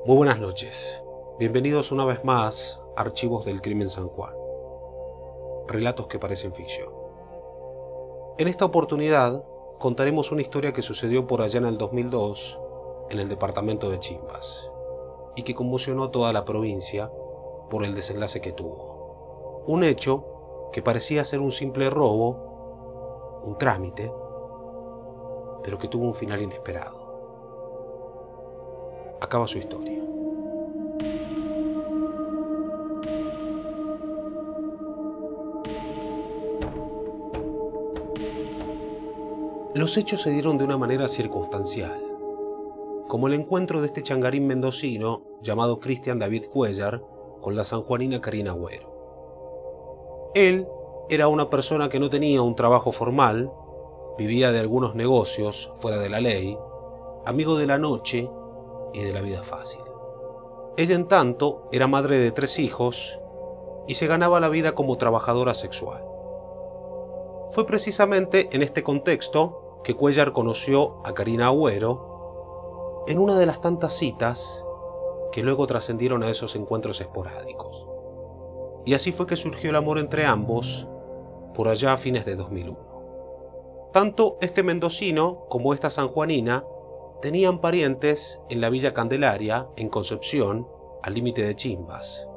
Muy buenas noches. Bienvenidos una vez más a Archivos del Crimen San Juan. Relatos que parecen ficción. En esta oportunidad contaremos una historia que sucedió por allá en el 2002 en el departamento de Chimbas y que conmocionó a toda la provincia por el desenlace que tuvo. Un hecho que parecía ser un simple robo, un trámite, pero que tuvo un final inesperado. Acaba su historia. Los hechos se dieron de una manera circunstancial, como el encuentro de este changarín mendocino llamado Cristian David Cuellar con la sanjuanina Karina Agüero. Él era una persona que no tenía un trabajo formal, vivía de algunos negocios fuera de la ley, amigo de la noche y de la vida fácil. Ella, en tanto, era madre de 3 hijos y se ganaba la vida como trabajadora sexual. Fue precisamente en este contexto que Cuellar conoció a Karina Agüero en una de las tantas citas que luego trascendieron a esos encuentros esporádicos. Y así fue que surgió el amor entre ambos por allá a fines de 2001. Tanto este mendocino como esta sanjuanina tenían parientes en la Villa Candelaria, en Concepción, al límite de Chimbas.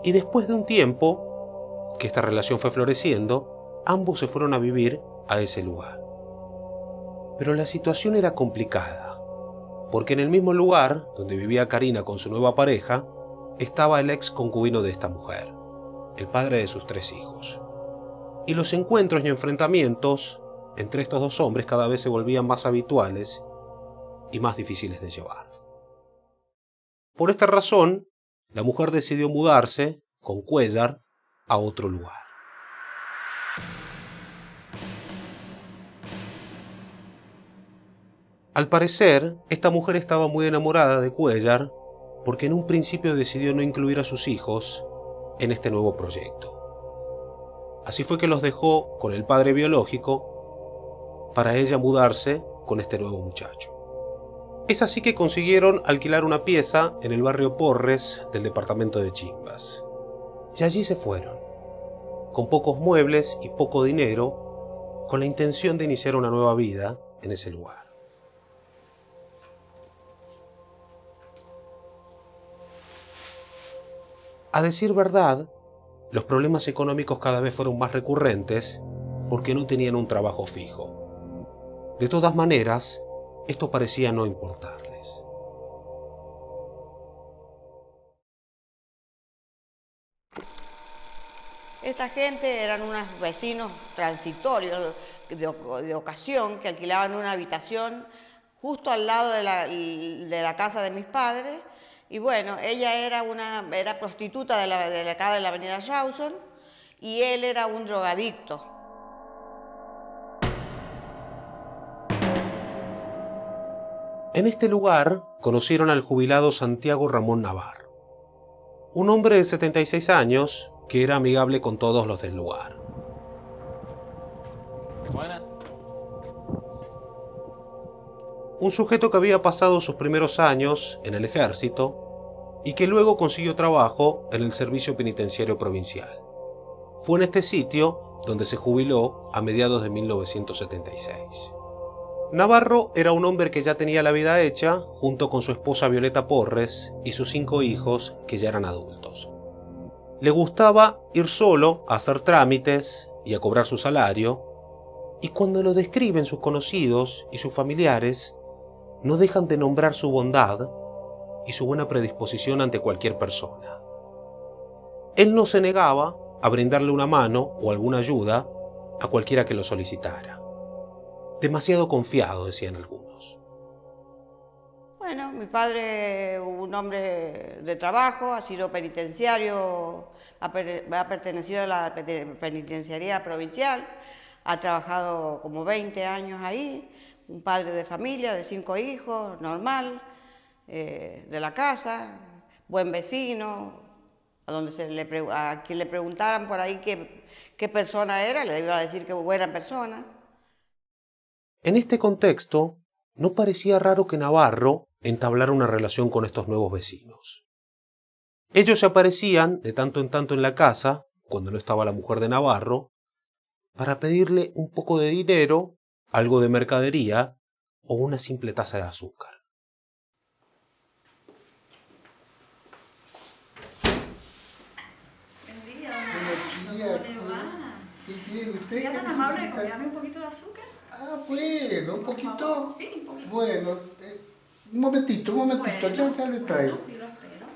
Y después de un tiempo que esta relación fue floreciendo, ambos se fueron a vivir a ese lugar. Pero la situación era complicada, porque en el mismo lugar donde vivía Karina con su nueva pareja, estaba el ex concubino de esta mujer, el padre de sus 3 hijos. Y los encuentros y enfrentamientos entre estos dos hombres cada vez se volvían más habituales y más difíciles de llevar. Por esta razón, la mujer decidió mudarse con Cuellar a otro lugar. Al parecer, esta mujer estaba muy enamorada de Cuellar porque en un principio decidió no incluir a sus hijos en este nuevo proyecto. Así fue que los dejó con el padre biológico para ella mudarse con este nuevo muchacho. Es así que consiguieron alquilar una pieza en el barrio Porres del departamento de Chimbas. Y allí se fueron, con pocos muebles y poco dinero, con la intención de iniciar una nueva vida en ese lugar. A decir verdad, los problemas económicos cada vez fueron más recurrentes porque no tenían un trabajo fijo. De todas maneras, esto parecía no importarles. Esta gente eran unos vecinos transitorios de ocasión que alquilaban una habitación justo al lado de la casa de mis padres. Y bueno, ella era prostituta de acá de la avenida Rawson y él era un drogadicto. En este lugar conocieron al jubilado Santiago Ramón Navarro, un hombre de 76 años que era amigable con todos los del lugar. Buenas. Un sujeto que había pasado sus primeros años en el ejército y que luego consiguió trabajo en el Servicio Penitenciario Provincial. Fue en este sitio donde se jubiló a mediados de 1976. Navarro era un hombre que ya tenía la vida hecha, junto con su esposa Violeta Porres y sus 5 hijos que ya eran adultos. Le gustaba ir solo a hacer trámites y a cobrar su salario, y cuando lo describen sus conocidos y sus familiares, no dejan de nombrar su bondad y su buena predisposición ante cualquier persona. Él no se negaba a brindarle una mano o alguna ayuda a cualquiera que lo solicitara. Demasiado confiado, decían algunos. Bueno, mi padre, un hombre de trabajo, ha sido penitenciario, ha pertenecido a la penitenciaría provincial, ha trabajado como 20 años ahí, un padre de familia, de 5 hijos, normal, de la casa, buen vecino, a quien le preguntaran por ahí qué persona era, le iba a decir que buena persona. En este contexto, no parecía raro que Navarro entablara una relación con estos nuevos vecinos. Ellos se aparecían de tanto en tanto en la casa, cuando no estaba la mujer de Navarro, para pedirle un poco de dinero, algo de mercadería o una simple taza de azúcar. Buen día, Buenos días. ¿cómo le va? Bien, ¿usted ¿Sería qué tan amable de necesita? comprarme un poquito de azúcar? Ah, bueno, un Por poquito. favor. Sí, un poquito. Bueno, un momentito, ya le traigo. Bueno, sí lo espero.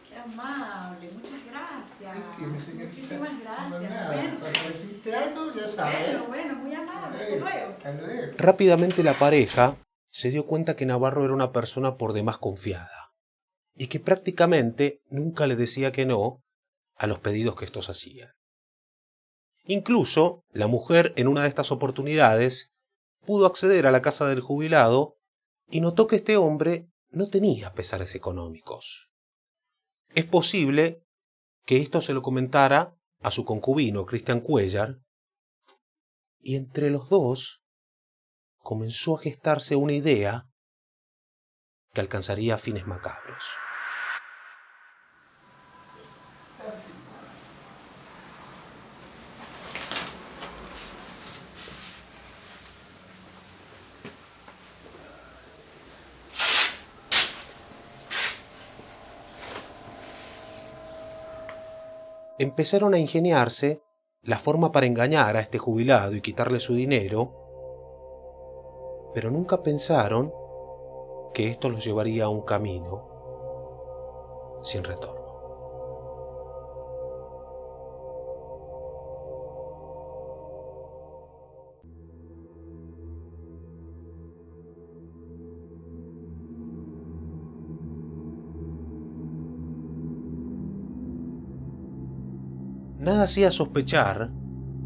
Qué amable, muchas gracias. Ahí tiene, señorita. Muchísimas No, gracias. nada, Bueno, cuando necesite algo, ya sabe. bueno, muy amable. Hasta luego. Hasta luego. Rápidamente la pareja se dio cuenta que Navarro era una persona por demás confiada y que prácticamente nunca le decía que no a los pedidos que estos hacían. Incluso la mujer en una de estas oportunidades pudo acceder a la casa del jubilado y notó que este hombre no tenía pesares económicos. Es posible que esto se lo comentara a su concubino, Cristian Cuéllar, y entre los dos comenzó a gestarse una idea que alcanzaría fines macabros. Empezaron a ingeniarse la forma para engañar a este jubilado y quitarle su dinero, pero nunca pensaron que esto los llevaría a un camino sin retorno. Nada hacía sospechar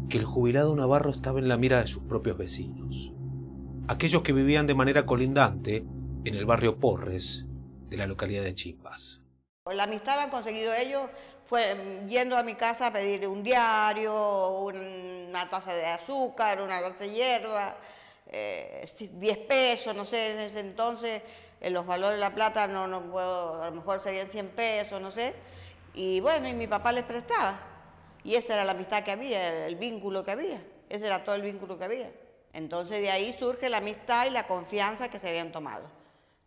que el jubilado Navarro estaba en la mira de sus propios vecinos, aquellos que vivían de manera colindante en el barrio Porres de la localidad de Chimbas. La amistad la han conseguido ellos fue yendo a mi casa a pedir un diario, una taza de azúcar, una taza de hierba, 10 pesos, no sé, en ese entonces los valores de la plata no puedo, a lo mejor serían 100 pesos, no sé. Y bueno, y mi papá les prestaba. Y esa era la amistad que había, el vínculo que había. Ese era todo el vínculo que había. Entonces de ahí surge la amistad y la confianza que se habían tomado.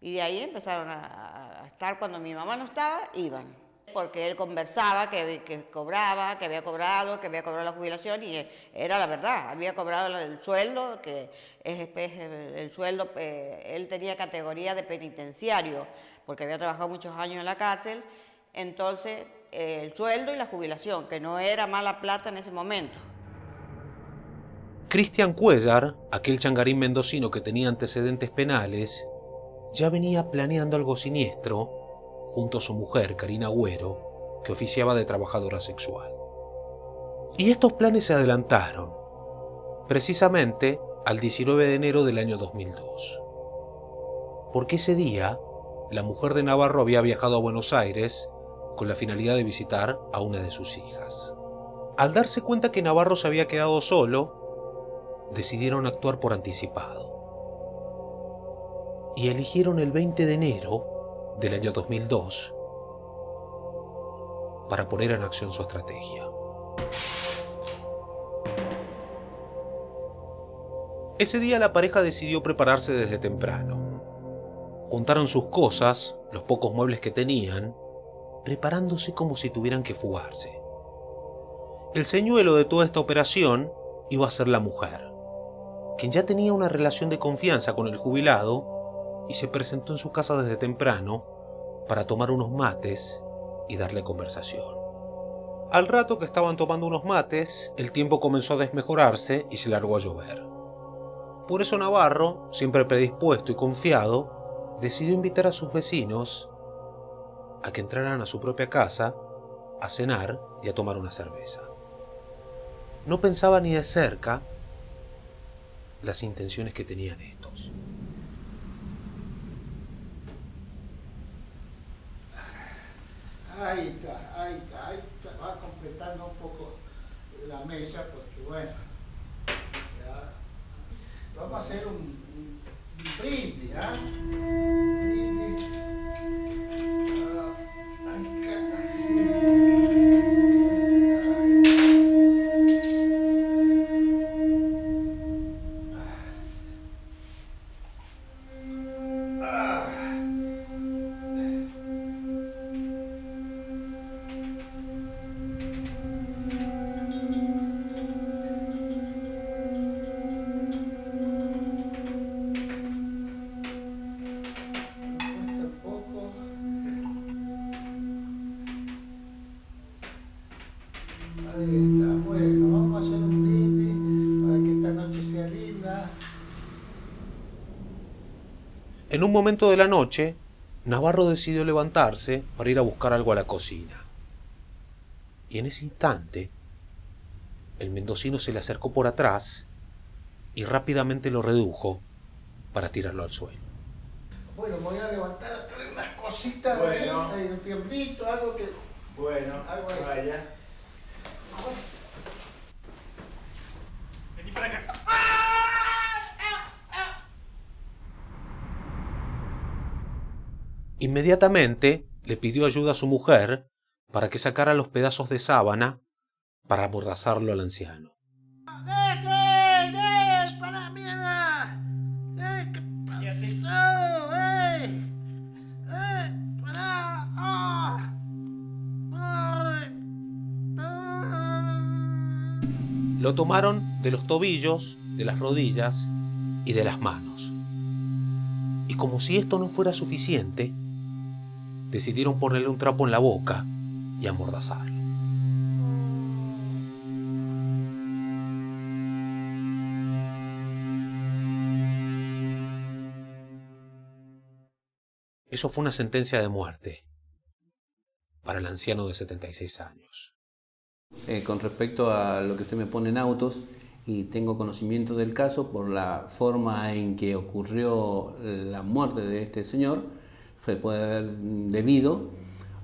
Y de ahí empezaron a estar cuando mi mamá no estaba, iban. Porque él conversaba, que cobraba, que había cobrado la jubilación y era la verdad, había cobrado el sueldo, que es el sueldo, él tenía categoría de penitenciario, porque había trabajado muchos años en la cárcel, entonces el sueldo y la jubilación, que no era mala plata en ese momento. Cristian Cuéllar, aquel changarín mendocino que tenía antecedentes penales, ya venía planeando algo siniestro junto a su mujer, Karina Agüero, que oficiaba de trabajadora sexual. Y estos planes se adelantaron, precisamente al 19 de enero del año 2002. Porque ese día, la mujer de Navarro había viajado a Buenos Aires con la finalidad de visitar a una de sus hijas. Al darse cuenta que Navarro se había quedado solo, decidieron actuar por anticipado. Y eligieron el 20 de enero del año 2002 para poner en acción su estrategia. Ese día la pareja decidió prepararse desde temprano. Juntaron sus cosas, los pocos muebles que tenían, preparándose como si tuvieran que fugarse. El señuelo de toda esta operación iba a ser la mujer, quien ya tenía una relación de confianza con el jubilado y se presentó en su casa desde temprano para tomar unos mates y darle conversación. Al rato que estaban tomando unos mates, el tiempo comenzó a desmejorarse y se largó a llover. Por eso Navarro, siempre predispuesto y confiado, decidió invitar a sus vecinos a que entraran a su propia casa a cenar y a tomar una cerveza. No pensaba ni de cerca las intenciones que tenían estos. Ahí está. Va completando un poco la mesa porque bueno, ya. Vamos a hacer un brindis, ¿ah? Un brindis. Ahí está, bueno, vamos a hacer un brindis para que esta noche sea linda. En un momento de la noche, Navarro decidió levantarse para ir a buscar algo a la cocina. Y en ese instante, el mendocino se le acercó por atrás y rápidamente lo redujo para tirarlo al suelo. Bueno, me voy a levantar a traer unas cositas Bueno. ahí, un fiambrito, algo que... Bueno, Algo ahí. vaya. Vení para acá. Inmediatamente le pidió ayuda a su mujer para que sacara los pedazos de sábana para amordazarlo al anciano. ¡Para mierda! ¿Qué Fíjate. pasó? ¡Para! ¡Ah! Lo tomaron de los tobillos, de las rodillas y de las manos. Y como si esto no fuera suficiente, decidieron ponerle un trapo en la boca y amordazarlo. Eso fue una sentencia de muerte para el anciano de 76 años. Con respecto a lo que usted me pone en autos, y tengo conocimiento del caso por la forma en que ocurrió la muerte de este señor, se puede haber debido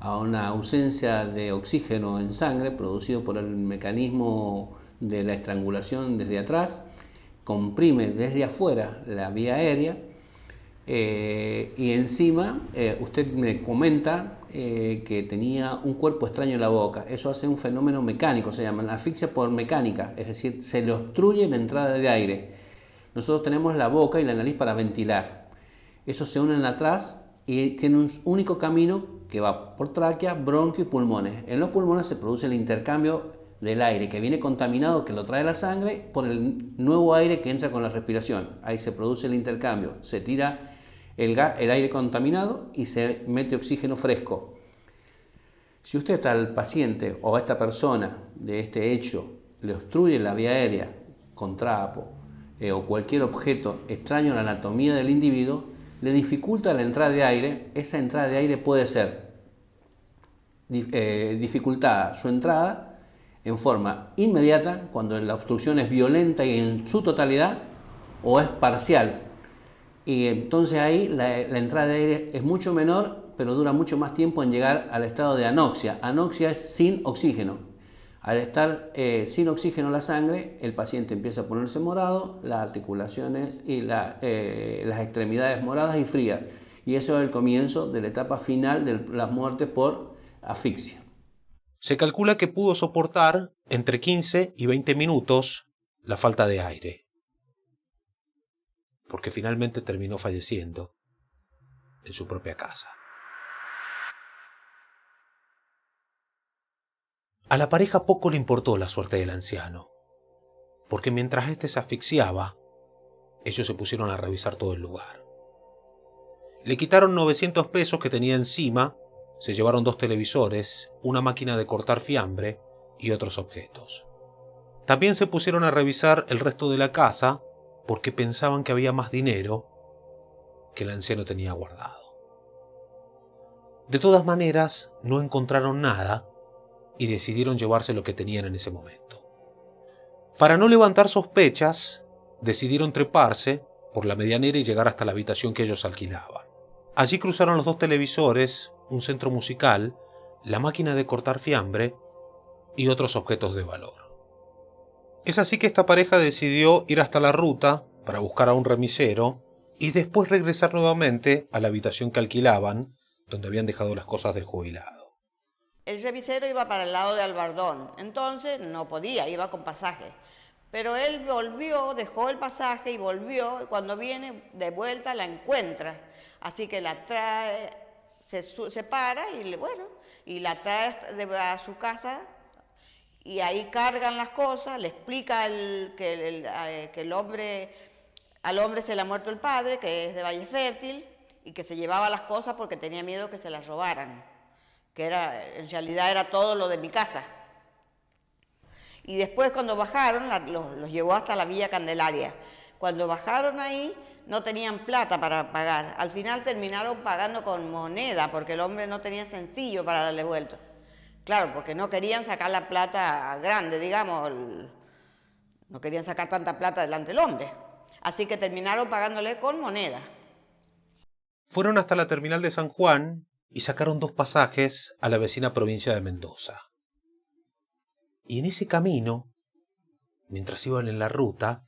a una ausencia de oxígeno en sangre producido por el mecanismo de la estrangulación desde atrás, comprime desde afuera la vía aérea, y encima usted me comenta que tenía un cuerpo extraño en la boca. Eso hace un fenómeno mecánico, se llama asfixia por mecánica, es decir, se le obstruye la entrada de aire. Nosotros tenemos la boca y la nariz para ventilar. Eso se unen atrás y tiene un único camino que va por tráquea, bronquio y pulmones. En los pulmones se produce el intercambio del aire que viene contaminado, que lo trae la sangre, por el nuevo aire que entra con la respiración. Ahí se produce el intercambio, se tira el aire contaminado y se mete oxígeno fresco. Si usted al paciente o a esta persona de este hecho le obstruye la vía aérea con trapo o cualquier objeto extraño a la anatomía del individuo, le dificulta la entrada de aire. Esa entrada de aire puede ser dificultada su entrada en forma inmediata, cuando la obstrucción es violenta y en su totalidad, o es parcial. Y entonces ahí la entrada de aire es mucho menor, pero dura mucho más tiempo en llegar al estado de anoxia. Anoxia es sin oxígeno. Al estar sin oxígeno la sangre, el paciente empieza a ponerse morado, las articulaciones y las extremidades moradas y frías. Y eso es el comienzo de la etapa final de la muerte por asfixia. Se calcula que pudo soportar entre 15 y 20 minutos la falta de aire, porque finalmente terminó falleciendo en su propia casa. A la pareja poco le importó la suerte del anciano, porque mientras éste se asfixiaba, ellos se pusieron a revisar todo el lugar. Le quitaron 900 pesos que tenía encima, se llevaron 2 televisores, una máquina de cortar fiambre y otros objetos. También se pusieron a revisar el resto de la casa, porque pensaban que había más dinero que el anciano tenía guardado. De todas maneras, no encontraron nada y decidieron llevarse lo que tenían en ese momento. Para no levantar sospechas, decidieron treparse por la medianera y llegar hasta la habitación que ellos alquilaban. Allí cruzaron los 2 televisores, un centro musical, la máquina de cortar fiambre y otros objetos de valor. Es así que esta pareja decidió ir hasta la ruta para buscar a un remisero y después regresar nuevamente a la habitación que alquilaban, donde habían dejado las cosas del jubilado. El remisero iba para el lado de Albardón, entonces no podía, iba con pasaje. Pero él volvió, dejó el pasaje y volvió, y cuando viene de vuelta la encuentra. Así que la trae, se para y la trae a su casa, y ahí cargan las cosas, le explica que al hombre se le ha muerto el padre, que es de Valle Fértil, y que se llevaba las cosas porque tenía miedo que se las robaran, que en realidad era todo lo de mi casa. Y después cuando bajaron, los llevó hasta la Villa Candelaria. Cuando bajaron ahí, no tenían plata para pagar. Al final terminaron pagando con moneda, porque el hombre no tenía sencillo para darle vuelta. Claro, porque no querían sacar la plata grande, digamos, no querían sacar tanta plata delante del hombre. Así que terminaron pagándole con moneda. Fueron hasta la terminal de San Juan y sacaron 2 pasajes a la vecina provincia de Mendoza. Y en ese camino, mientras iban en la ruta,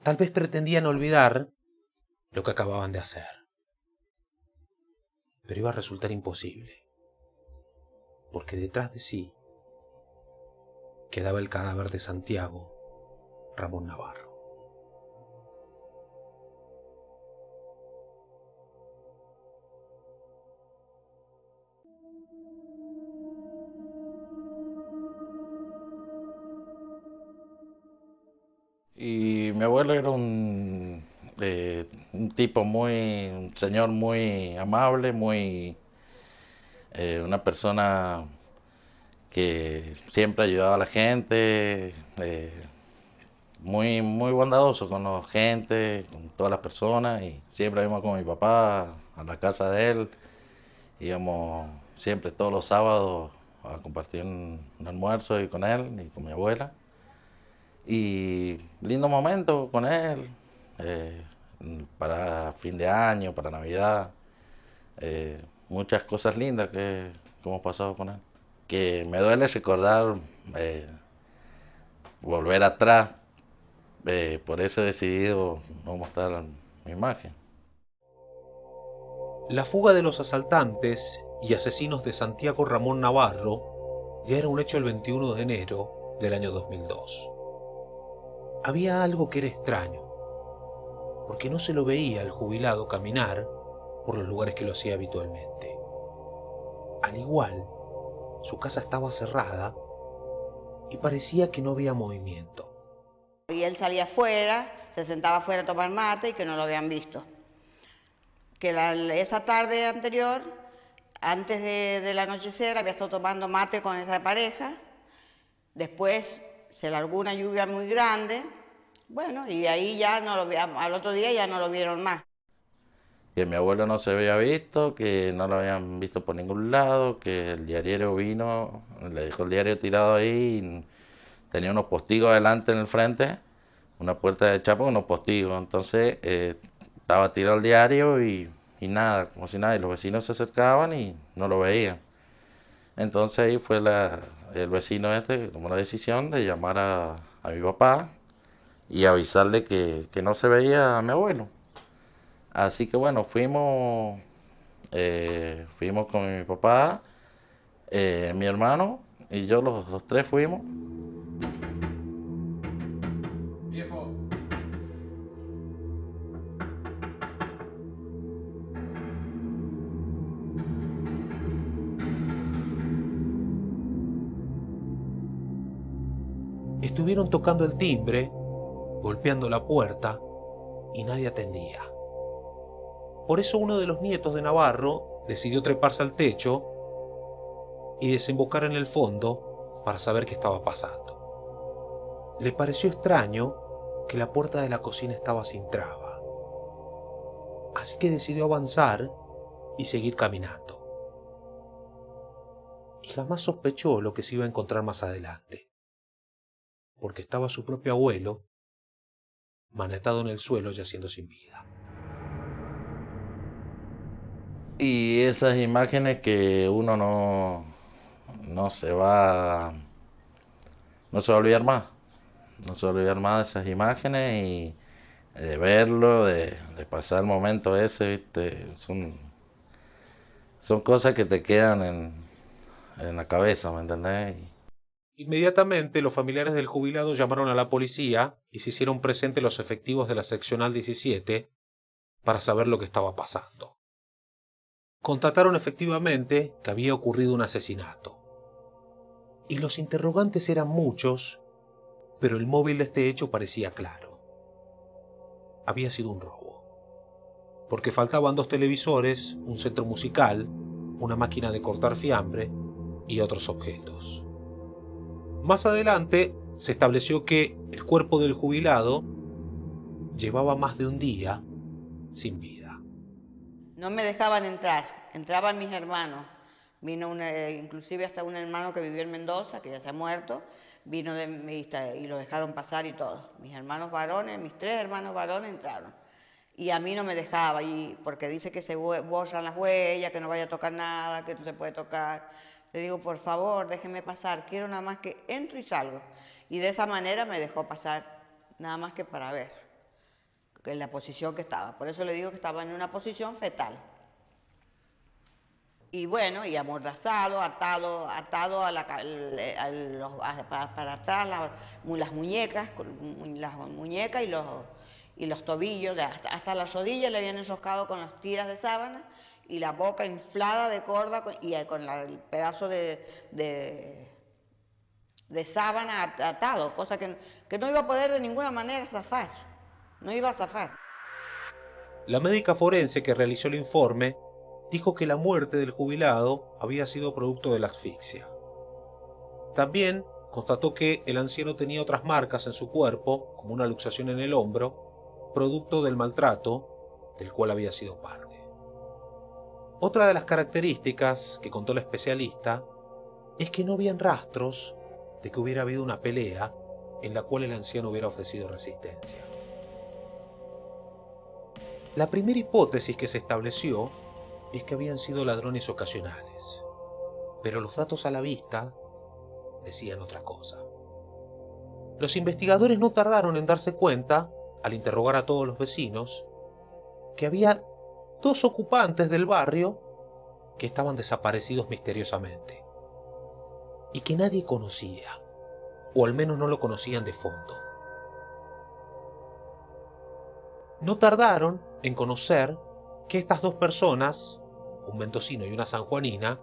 tal vez pretendían olvidar lo que acababan de hacer. Pero iba a resultar imposible, porque detrás de sí quedaba el cadáver de Santiago Ramón Navarro. Y mi abuelo era un tipo un señor muy amable, una persona que siempre ayudaba a la gente, muy bondadoso con la gente, con todas las personas, y siempre íbamos con mi papá a la casa de él, íbamos siempre todos los sábados a compartir un almuerzo y con él y con mi abuela. Y lindo momento con él, para fin de año, para Navidad, muchas cosas lindas que hemos pasado con él. Que me duele recordar, volver atrás, por eso he decidido no mostrar mi imagen. La fuga de los asaltantes y asesinos de Santiago Ramón Navarro ya era un hecho el 21 de enero del año 2002. Había algo que era extraño, porque no se lo veía al jubilado caminar por los lugares que lo hacía habitualmente. Al igual, su casa estaba cerrada y parecía que no había movimiento. Y él salía afuera, se sentaba afuera a tomar mate y que no lo habían visto. Que esa tarde anterior, antes del anochecer, había estado tomando mate con esa pareja. Después se largó una lluvia muy grande, bueno, y ahí ya al otro día ya no lo vieron más. Que mi abuelo no se había visto, que no lo habían visto por ningún lado, que el diariero vino, le dejó el diario tirado ahí, y tenía unos postigos adelante en el frente, una puerta de chapa con unos postigos, entonces estaba tirado el diario y nada, como si nada, y los vecinos se acercaban y no lo veían. Entonces ahí fue el vecino que tomó la decisión de llamar a mi papá y avisarle que no se veía a mi abuelo. Así que bueno, fuimos con mi papá, mi hermano y yo, los tres fuimos. Viejo. Estuvieron tocando el timbre, golpeando la puerta, y nadie atendía. Por eso uno de los nietos de Navarro decidió treparse al techo y desembocar en el fondo para saber qué estaba pasando. Le pareció extraño que la puerta de la cocina estaba sin traba, así que decidió avanzar y seguir caminando. Y jamás sospechó lo que se iba a encontrar más adelante, porque estaba su propio abuelo manetado en el suelo yaciendo sin vida. Y esas imágenes que uno no se va a olvidar más. No se va a olvidar más de esas imágenes y de verlo, de pasar el momento ese, ¿viste? Son cosas que te quedan en la cabeza, ¿me entendés? Inmediatamente los familiares del jubilado llamaron a la policía y se hicieron presentes los efectivos de la seccional 17 para saber lo que estaba pasando. Constataron efectivamente que había ocurrido un asesinato. Y los interrogantes eran muchos, pero el móvil de este hecho parecía claro. Había sido un robo. Porque faltaban 2 televisores, un centro musical, una máquina de cortar fiambre y otros objetos. Más adelante se estableció que el cuerpo del jubilado llevaba más de un día sin vida. No me dejaban entrar, entraban mis hermanos. Vino inclusive hasta un hermano que vivía en Mendoza, que ya se ha muerto, vino y lo dejaron pasar y todo. Mis hermanos varones, mis 3 hermanos varones entraron. Y a mí no me dejaba, porque dice que se borran las huellas, que no vaya a tocar nada, que no se puede tocar. Le digo, por favor, déjeme pasar, quiero nada más que entro y salgo. Y de esa manera me dejó pasar, nada más que para ver en la posición que estaba. Por eso le digo que estaba en una posición fetal. Y bueno, y amordazado, atado para atrás, las muñecas y los tobillos, hasta las rodillas le habían enroscado con las tiras de sábana y la boca inflada de corda y con el pedazo de sábana atado, cosa que no iba a poder de ninguna manera zafar, no iba a zafar. La médica forense que realizó el informe dijo que la muerte del jubilado había sido producto de la asfixia. También constató que el anciano tenía otras marcas en su cuerpo, como una luxación en el hombro, producto del maltrato del cual había sido parte. Otra de las características que contó la especialista es que no habían rastros de que hubiera habido una pelea en la cual el anciano hubiera ofrecido resistencia. La primera hipótesis que se estableció es que habían sido ladrones ocasionales, pero los datos a la vista decían otra cosa. Los investigadores no tardaron en darse cuenta, al interrogar a todos los vecinos, que había 2 ocupantes del barrio que estaban desaparecidos misteriosamente y que nadie conocía, o al menos no lo conocían de fondo. No tardaron en conocer que estas 2 personas, un mendocino y una sanjuanina,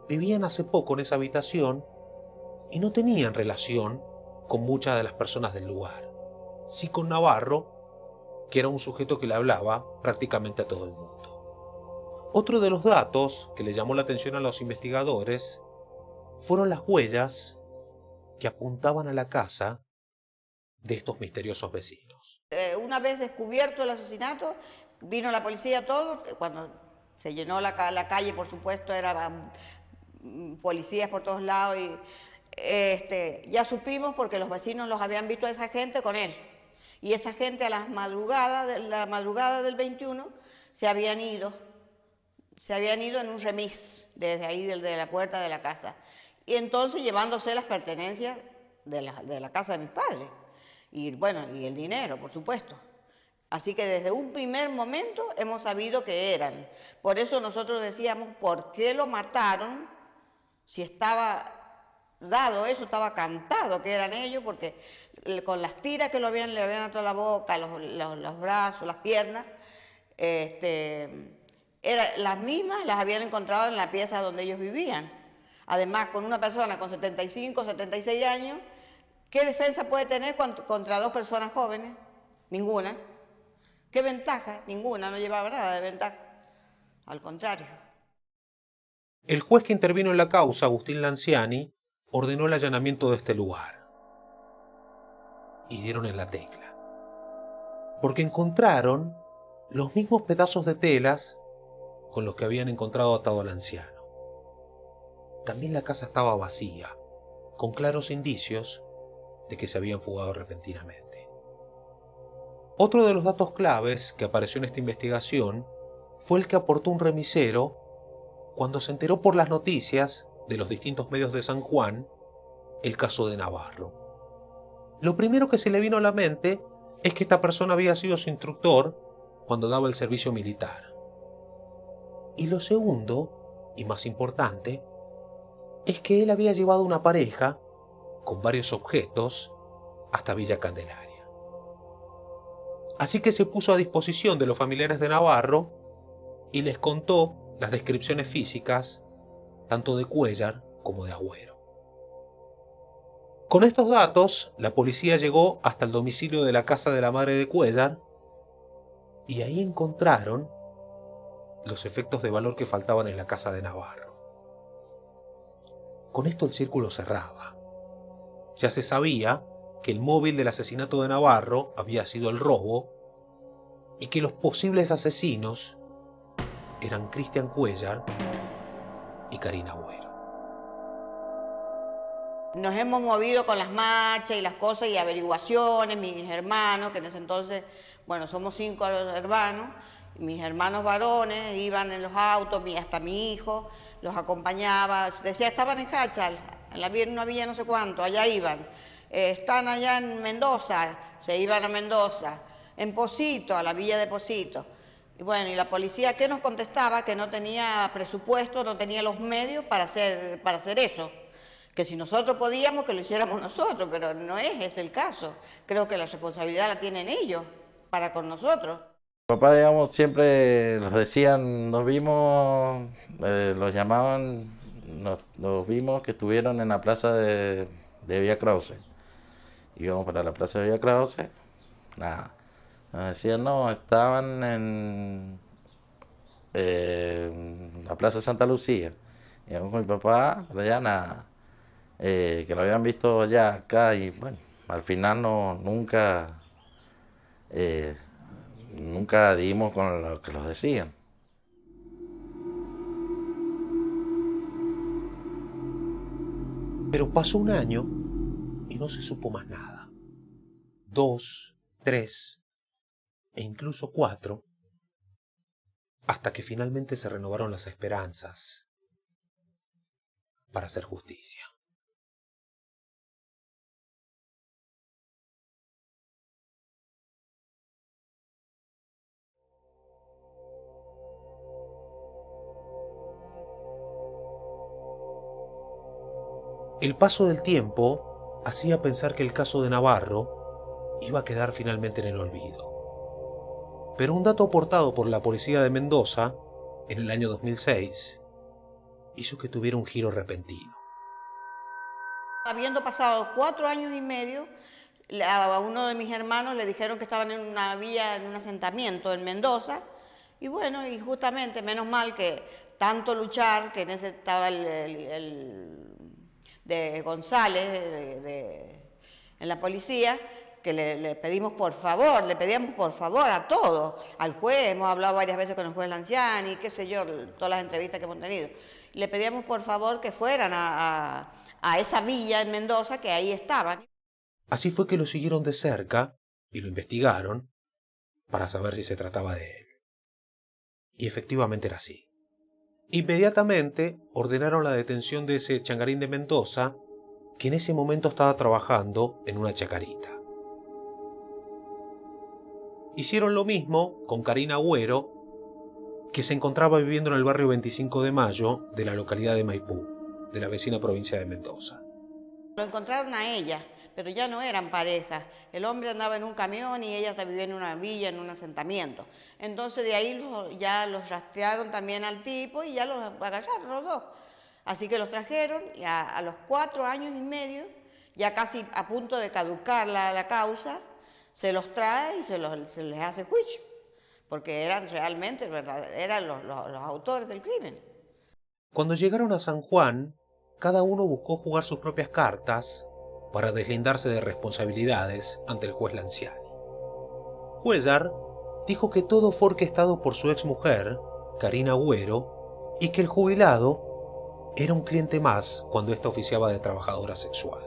vivían hace poco en esa habitación y no tenían relación con muchas de las personas del lugar, sí con Navarro, que era un sujeto que le hablaba prácticamente a todo el mundo. Otro de los datos que le llamó la atención a los investigadores fueron las huellas que apuntaban a la casa de estos misteriosos vecinos. Una vez descubierto el asesinato, vino la policía, todo, cuando se llenó la calle, por supuesto, eran policías por todos lados y ya supimos porque los vecinos los habían visto a esa gente con él. Y esa gente a la madrugada del 21 se habían ido en un remis desde ahí, desde la puerta de la casa. Y entonces llevándose las pertenencias de la casa de mis padres. Y bueno, y el dinero, por supuesto. Así que desde un primer momento hemos sabido que eran. Por eso nosotros decíamos, ¿por qué lo mataron? Si estaba dado eso, estaba cantado que eran ellos, porque con las tiras que le habían atado la boca, los brazos, las piernas, las mismas las habían encontrado en la pieza donde ellos vivían. Además, con una persona con 75, 76 años, ¿qué defensa puede tener contra 2 personas jóvenes? Ninguna. ¿Qué ventaja? Ninguna, no llevaba nada de ventaja. Al contrario. El juez que intervino en la causa, Agustín Lanciani, ordenó el allanamiento de este lugar. Y dieron en la tecla. Porque encontraron los mismos pedazos de telas con los que habían encontrado atado al anciano. También la casa estaba vacía, con claros indicios de que se habían fugado repentinamente. Otro de los datos claves que apareció en esta investigación fue el que aportó un remisero cuando se enteró por las noticias de los distintos medios de San Juan el caso de Navarro. Lo primero que se le vino a la mente es que esta persona había sido su instructor cuando daba el servicio militar. Y lo segundo, y más importante, es que él había llevado una pareja con varios objetos hasta Villa Candelaria. Así que se puso a disposición de los familiares de Navarro y les contó las descripciones físicas tanto de Cuéllar como de Agüero. Con estos datos, la policía llegó hasta el domicilio de la casa de la madre de Cuéllar y ahí encontraron los efectos de valor que faltaban en la casa de Navarro. Con esto el círculo cerraba. Ya se sabía que el móvil del asesinato de Navarro había sido el robo y que los posibles asesinos eran Cristian Cuéllar y Karina Agüero. Nos hemos movido con las marchas y las cosas y averiguaciones, mis hermanos, que en ese entonces, bueno, somos 5 hermanos, mis hermanos varones iban en los autos, hasta mi hijo los acompañaba, decía, estaban en Hachal, en la no había no sé cuánto, allá iban, están allá en Mendoza, se iban a Mendoza, en Pocito, a la villa de Pocito. Y bueno, y la policía, ¿qué nos contestaba? Que no tenía presupuesto, no tenía los medios para hacer eso. Que si nosotros podíamos, que lo hiciéramos nosotros, pero no es ese el caso. Creo que la responsabilidad la tienen ellos para con nosotros. Papá, digamos, siempre nos decían, nos vimos, los llamaban, nos vimos que estuvieron en la plaza de Villa Krause. Íbamos para la plaza de Villa Krause, nada. Nos decían, no, estaban en la plaza de Santa Lucía. Íbamos con mi papá, pero ya nada. Que lo habían visto ya acá y bueno, al final nunca dimos con lo que los decían. Pero pasó un año y no se supo más nada. 2, 3 e incluso 4, hasta que finalmente se renovaron las esperanzas para hacer justicia. El paso del tiempo hacía pensar que el caso de Navarro iba a quedar finalmente en el olvido. Pero un dato aportado por la policía de Mendoza en el año 2006 hizo que tuviera un giro repentino. Habiendo pasado 4 años y medio, a uno de mis hermanos le dijeron que estaban en una villa, en un asentamiento en Mendoza, y bueno, y justamente, menos mal que tanto luchar, que en ese estaba el de González en la policía, que le pedíamos por favor a todos, al juez, hemos hablado varias veces con el juez Lanciani, qué sé yo, todas las entrevistas que hemos tenido, le pedíamos por favor que fueran a esa villa en Mendoza, que ahí estaban. Así fue que lo siguieron de cerca y lo investigaron para saber si se trataba de él. Y efectivamente era así. Inmediatamente ordenaron la detención de ese changarín de Mendoza, que en ese momento estaba trabajando en una chacarita. Hicieron lo mismo con Karina Agüero, que se encontraba viviendo en el barrio 25 de Mayo de la localidad de Maipú, de la vecina provincia de Mendoza. Lo encontraron a ella, pero ya no eran parejas. El hombre andaba en un camión y ella vivía en una villa, en un asentamiento. Entonces de ahí ya los rastrearon también al tipo y ya los agacharon los dos. Así que los trajeron y a los 4 años y medio, ya casi a punto de caducar la causa, se los trae y se les hace juicio, porque eran realmente, eran los autores del crimen. Cuando llegaron a San Juan, cada uno buscó jugar sus propias cartas para deslindarse de responsabilidades ante el juez Lanciani. Cuéllar dijo que todo fue orquestado por su exmujer, Karina Agüero, y que el jubilado era un cliente más cuando ésta oficiaba de trabajadora sexual.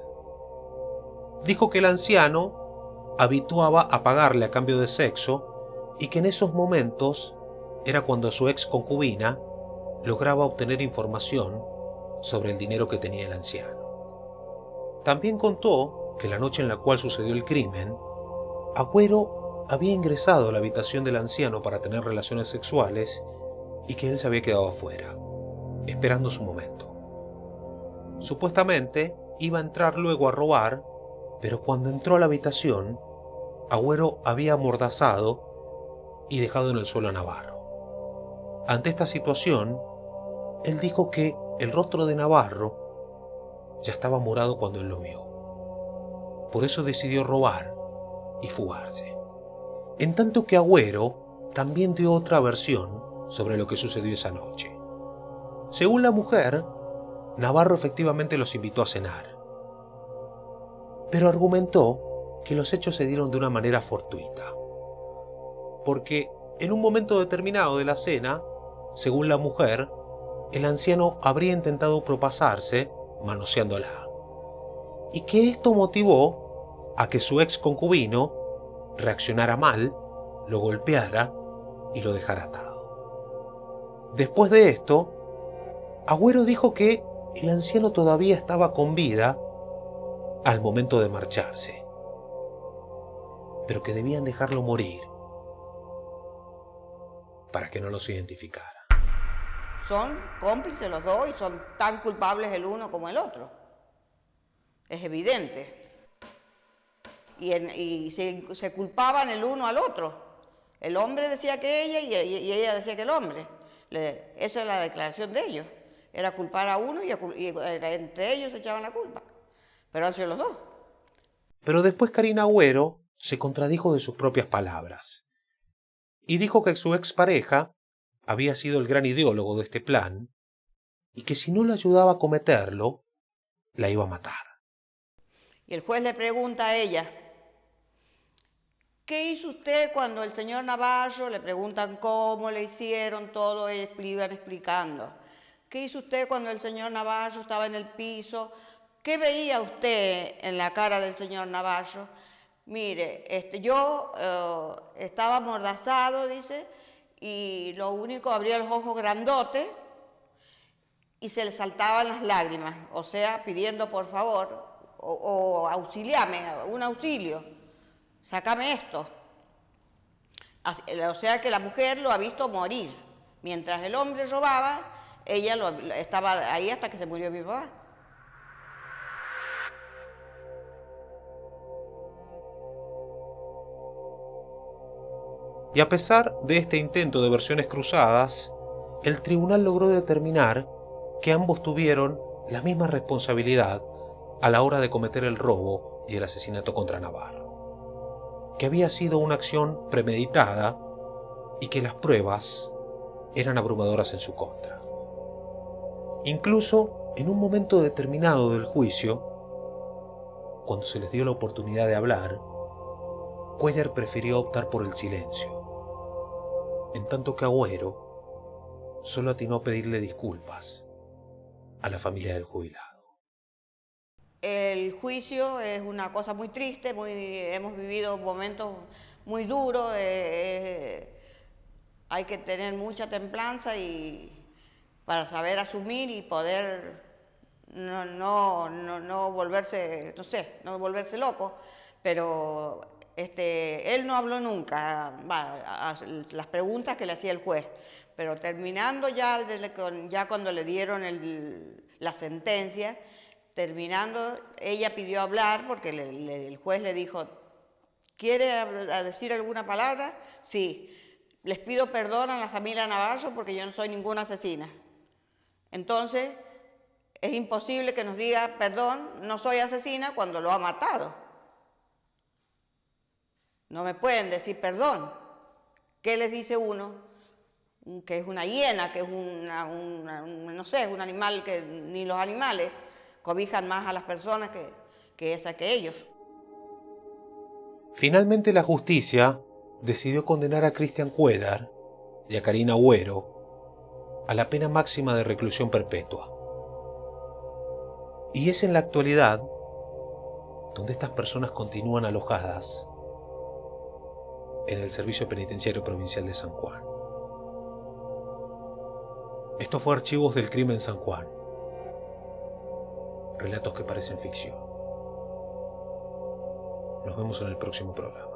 Dijo que el anciano habituaba a pagarle a cambio de sexo y que en esos momentos era cuando su ex concubina lograba obtener información sobre el dinero que tenía el anciano. También contó que la noche en la cual sucedió el crimen, Agüero había ingresado a la habitación del anciano para tener relaciones sexuales y que él se había quedado afuera, esperando su momento. Supuestamente iba a entrar luego a robar, pero cuando entró a la habitación, Agüero había amordazado y dejado en el suelo a Navarro. Ante esta situación, él dijo que el rostro de Navarro ya estaba morado cuando él lo vio. Por eso decidió robar y fugarse. En tanto que Agüero también dio otra versión sobre lo que sucedió esa noche. Según la mujer, Navarro efectivamente los invitó a cenar, pero argumentó que los hechos se dieron de una manera fortuita, porque en un momento determinado de la cena, según la mujer, el anciano habría intentado propasarse manoseándola, y que esto motivó a que su ex concubino reaccionara mal, lo golpeara y lo dejara atado. Después de esto, Agüero dijo que el anciano todavía estaba con vida al momento de marcharse, pero que debían dejarlo morir para que no los identificara. Son cómplices los dos y son tan culpables el uno como el otro. Es evidente. Y se culpaban el uno al otro. El hombre decía que ella y ella decía que el hombre. Esa es la declaración de ellos. Era culpar a uno y entre ellos se echaban la culpa. Pero han sido los dos. Pero después Karina Agüero se contradijo de sus propias palabras y dijo que su expareja había sido el gran ideólogo de este plan y que si no le ayudaba a cometerlo, la iba a matar. Y el juez le pregunta a ella, ¿qué hizo usted cuando el señor Navarro, le preguntan cómo le hicieron todo, ellos iban explicando? ¿Qué hizo usted cuando el señor Navarro estaba en el piso? ¿Qué veía usted en la cara del señor Navarro? Mire, yo estaba amordazado, dice, y lo único, abría los ojos grandotes y se le saltaban las lágrimas, o sea, pidiendo por favor, o auxiliame, un auxilio, sácame esto. O sea que la mujer lo ha visto morir. Mientras el hombre robaba, ella estaba ahí hasta que se murió mi papá. Y a pesar de este intento de versiones cruzadas, el tribunal logró determinar que ambos tuvieron la misma responsabilidad a la hora de cometer el robo y el asesinato contra Navarro, que había sido una acción premeditada y que las pruebas eran abrumadoras en su contra. Incluso en un momento determinado del juicio, cuando se les dio la oportunidad de hablar, Cuéllar prefirió optar por el silencio, en tanto que Agüero solo atinó a pedirle disculpas a la familia del jubilado. El juicio es una cosa muy triste, hemos vivido momentos muy duros, hay que tener mucha templanza para saber asumir y poder no volverse, no volverse loco, pero él no habló nunca, las preguntas que le hacía el juez, pero terminando ya cuando le dieron la sentencia, terminando, ella pidió hablar porque el juez le dijo, ¿quiere decir alguna palabra? Sí. Les pido perdón a la familia Navarro porque yo no soy ninguna asesina. Entonces, es imposible que nos diga, perdón, no soy asesina cuando lo ha matado. No me pueden decir perdón. ¿Qué les dice uno? Que es una hiena, que es no sé, un animal que ni los animales cobijan más a las personas que ellos. Finalmente la justicia decidió condenar a Cristian Cuéllar y a Karina Agüero a la pena máxima de reclusión perpetua. Y es en la actualidad donde estas personas continúan alojadas en el Servicio Penitenciario Provincial de San Juan. Esto fue Archivos del Crimen San Juan. relatos que parecen ficción. Nos vemos en el próximo programa.